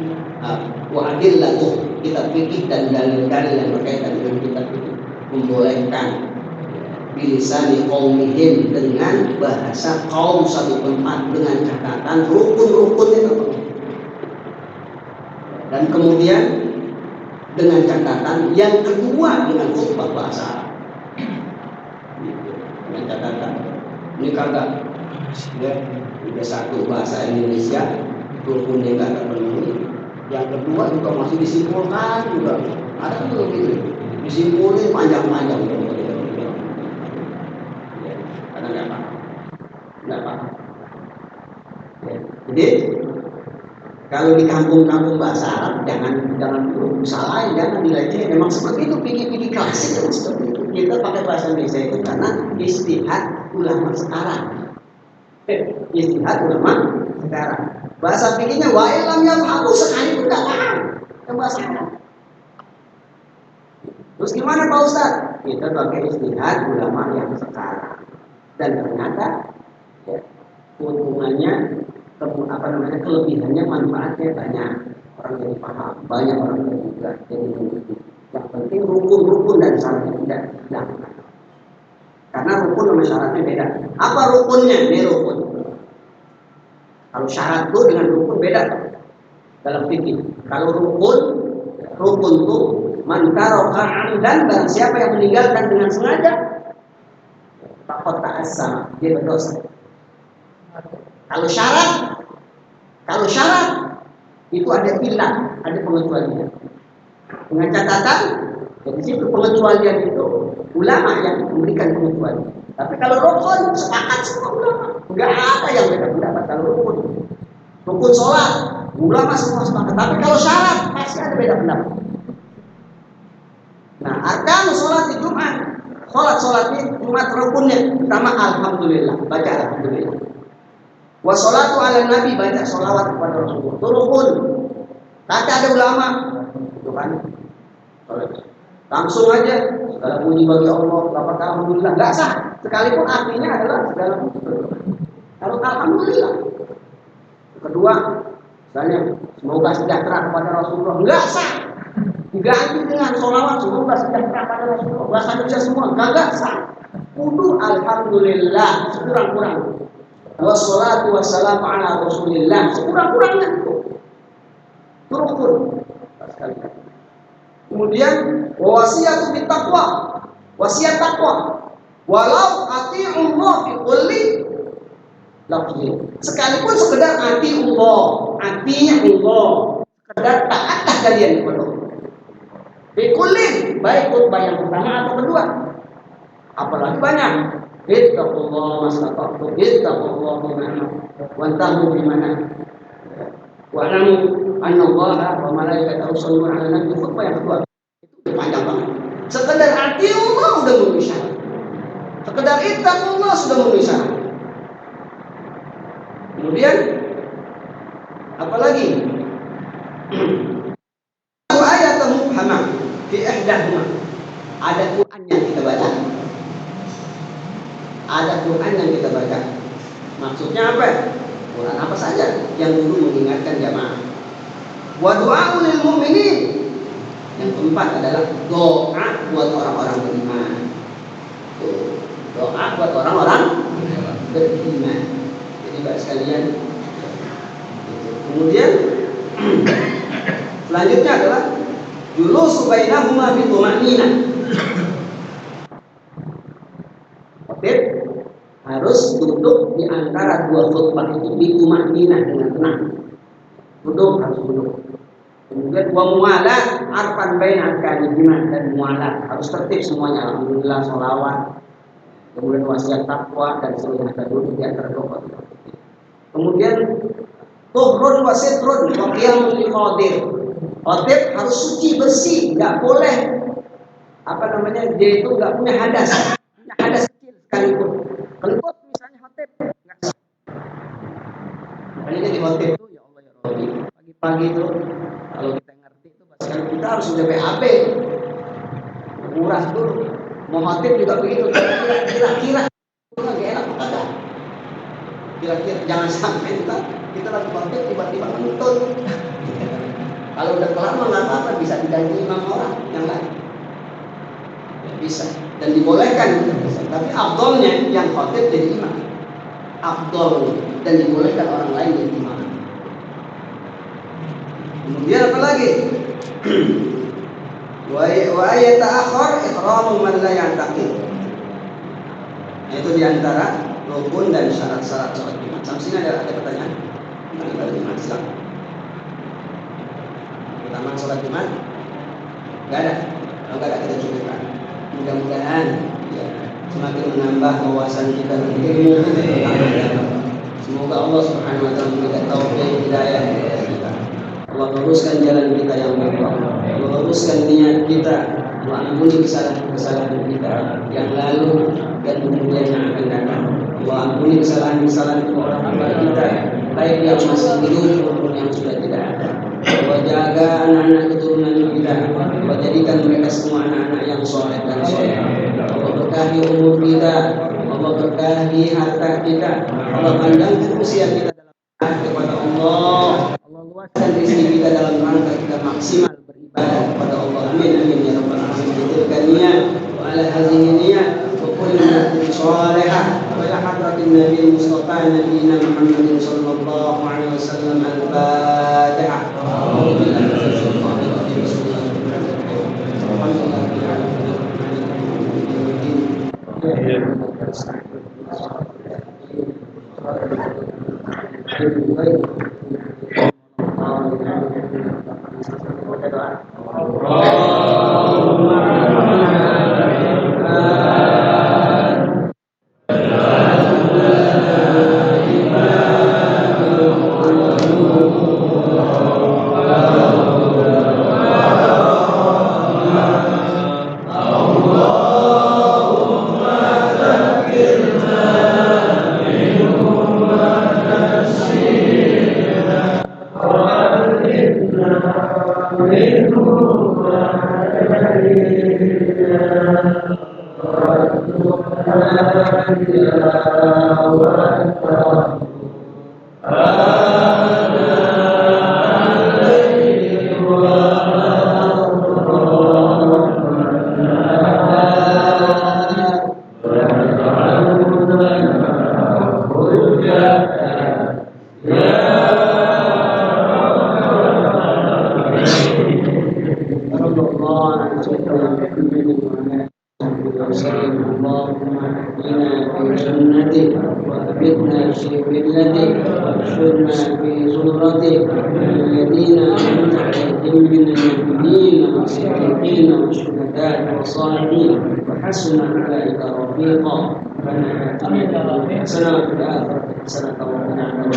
Speaker 1: wa Adillatuh, kitab fikih dan dalil-dalil yang berkaitan dengan kitab itu membolehkan bilisani qaumihim dengan bahasa kaum satu tempat dengan catatan rukun-rukunnya terpenuhi. Dan kemudian dengan catatan yang kedua dengan khutbah bahasa Arab. Dengan catatan ini kagak ya, udah satu bahasa Indonesia rukunnya nggak terpenuhi. Yang kedua juga masih disimpulkan juga. Ada juga gitu. Disimpulin panjang-panjang ya, karena nggak paham. Ya. Jadi kalau di kampung-kampung bahasa Arab jangan salah, jangan dilecehkan. Memang seperti itu fikih-fikih klasik memang seperti itu. Kita pakai bahasa Indonesia itu karena istihad ulama sekarang. Istihad ulama sekarang. Bahasa fikihnya wa illam yafhamu, sekalipun nggak paham yang bahasa Arab. Terus gimana Pak Ustaz? Kita pakai istihad ulama yang sekarang. Dan ternyata ya, keuntungannya, kelebihannya, manfaatnya banyak. Orang jadi paham, banyak orang yang juga jadi mengerti. Yang penting rukun-rukun dan syaratnya tidak hilang. Karena rukun sama syaratnya beda. Apa rukunnya? Ini rukun. Kalau syarat itu dengan rukun beda dalam fikih. Kalau rukun itu man taraka amdan, barang siapa yang meninggalkan dengan sengaja, faqad ta'assama, dia berdosa. Kalau syarat itu ada ilah, ada pengecualian. Dengan catatan, dari situ pengecualian itu ulama yang memberikan pengecualian. Tapi kalau rukun sepakat semua ulama, enggak ada yang beda pendapat kalau rukun. Rukun sholat, ulama semua sepakat. Tapi kalau syarat pasti ada beda pendapat. Nah, arkan sholat di Jumat, sholat di Jumat rukunnya pertama alhamdulillah, baca alhamdulillah. Wassalatu ala nabi, baca sholawat kepada Rasulullah. Itu rukun. Kata ada ulama, itu kan, langsung aja segala puji bagi Allah, lafaz alhamdulillah nggak sah. Sekalipun artinya adalah segala puji. Kalau alhamdulillah. Kedua, misalnya semoga sejahtera kepada Rasulullah, nggak sah. Diganti dengan sholawat semoga sejahtera kepada Rasulullah. Bahasa Indonesia semua nggak sah. Kudu alhamdulillah sekurang-kurang. Wassalatu wassalamu ala Rasulillah sekurang-kurangnya itu rukun. Kemudian wasiatu bittaqwa, wasiat takwa. Walau ati'ullah fi kulli lafzi. Sekalipun sekedar ati'ullah, artinya Allah, sekedar taatlah kalian kepada Allah. Fi kulli, baik khutbah yang pertama atau kedua. Apalagi banyak. Ittaqullah mastata'tum, ittaqullah bimana wantahu bimana wa'lamu annallaha wa malaikatahu yusholluna 'alan nabi. Khutbah yang kedua itu panjang banget. Sekedar arti Allah sudah memenuhi syarat. Sekedar ittaqullah sudah memenuhi syarat. Kemudian apalagi? Ayat muhkamah fi ihdahuma. Ada Quran yang kita baca. Ada Quran yang kita baca. Maksudnya apa? Quran apa saja yang dulu mengingatkan jamaah. Wa du'aul lil mu'minin. Yang keempat adalah doa buat orang-orang beriman. Doa buat orang-orang beriman. Jadi Bapak sekalian. Kemudian selanjutnya adalah julusu bainahuma bi tuma'ninah. Harus duduk di antara dua khutbah itu bituma'ninah, dengan tenang. Harus duduk. Kemudian wa mu'alat arfan baina arkanihima, dan mu'alat harus tertib semuanya. Alhamdulillah, sholawat, kemudian wasiat takwa dan seluruhnya kita duduk di antara dua khutbah. Kemudian tuhrun wa sitrun wa qiyamul qadir. Khotib harus suci bersih, nggak boleh dia itu nggak punya hadas kecil sekalipun. Kentut misalnya khotib nggak sah. Makanya di khotib itu ya Allah ya Rabbi, pagi-pagi itu kalau kita ngerti itu bahkan kita harus udah PAP, nguras dulu. Mau khotib juga begitu. Kira-kira itu nggak enak kata. Kira-kira jangan sampai kita lagi khotib tiba-tiba kentut. Kalau udah kelar mah nggak apa-apa, bisa diganti imam orang yang lain. Ya, bisa dan dibolehkan, bisa. Tapi afdolnya yang khotib jadi imam. Afdol dan dibolehkan orang lain jadi imam. Kemudian apa lagi? Wa yata'akhir ihramu man la ya'taqid. Itu diantara rukun dan syarat-syarat sholat Jumat. Sampai sini ada pertanyaan? Tentang ibadah Jumat, silakan. Taman sholat Jumat? Enggak ada. Kalau enggak ada kita cukupkan. Mudah-mudahan ya, semakin menambah wawasan kita berilmu. Semoga Allah Subhanahu wa taala memberikan taufik hidayah kepada kita. Allah luruskan jalan kita yang benar. Allah luruskan niat kita. Allah ampuni kesalahan kita yang lalu dan kemudian yang akan datang. Allah ampuni kesalahan orang tua kita baik yang masih hidup maupun yang sudah tidak ada. Allah jaga anak-anak keturunan kita, Allah jadikan mereka semua anak-anak yang soleh dan soleh. Allah berkahi umur kita, Allah berkahi harta kita, Allah panjangkan usia kita dalam taat kepada Allah. Allah luaskan rezeki kita dalam rangka kita maksimal beribadah kepada Allah. Amin amin ya rabbal alamin. Tilka niat wa ala hadhihi niat wa kullu niyatin salihah wa ila hadratin nabi mustafa nabiyina Muhammadin sallallahu alaihi wasallam. Al-Fatihah. حسنة وفي الآخرة حسنة وقنا عذاب